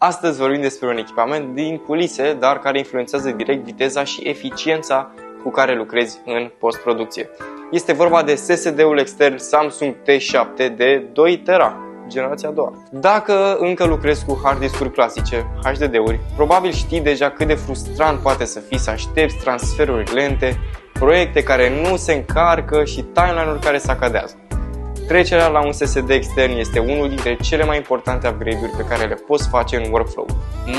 Astăzi vorbim despre un echipament din culise, dar care influențează direct viteza și eficiența cu care lucrezi în postproducție. Este vorba de SSD-ul extern Samsung T7 de 2 TB, generația a doua. Dacă încă lucrezi cu hard discuri clasice, HDD-uri, probabil știi deja cât de frustrant poate să fie să aștepți transferuri lente, proiecte care nu se încarcă și timeline-uri care saccadează. Trecerea la un SSD extern este unul dintre cele mai importante upgrade-uri pe care le poți face în workflow,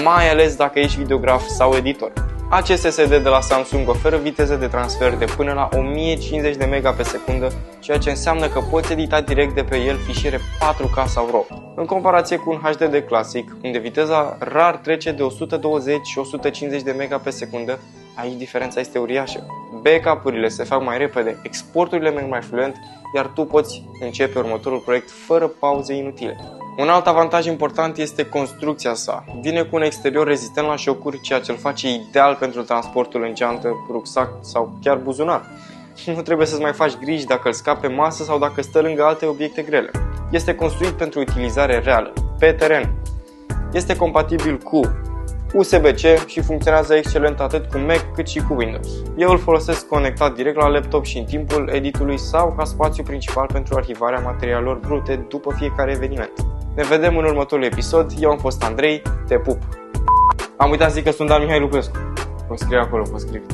mai ales dacă ești videograf sau editor. Acest SSD de la Samsung oferă viteze de transfer de până la 1050 de MB pe secundă, ceea ce înseamnă că poți edita direct de pe el fișiere 4K sau RAW. În comparație cu un HDD clasic, unde viteza rar trece de 120 și 150 de MB pe secundă, aici diferența este uriașă. Backup-urile se fac mai repede, exporturile merg mai fluent, iar tu poți începe următorul proiect fără pauze inutile. Un alt avantaj important este construcția sa. Vine cu un exterior rezistent la șocuri, ceea ce îl face ideal pentru transportul în geantă, rucsac sau chiar buzunar. Nu trebuie să-ți mai faci griji dacă îl scapi pe masă sau dacă stă lângă alte obiecte grele. Este construit pentru utilizare reală, pe teren. Este compatibil cu USB-C și funcționează excelent atât cu Mac cât și cu Windows. Eu îl folosesc conectat direct la laptop și în timpul editului sau ca spațiu principal pentru arhivarea materialelor brute după fiecare eveniment. Ne vedem în următorul episod. Eu am fost Andrei, te pup! Am uitat să zic că sunt Dan Mihai Lucrescu. O scrie acolo pe script.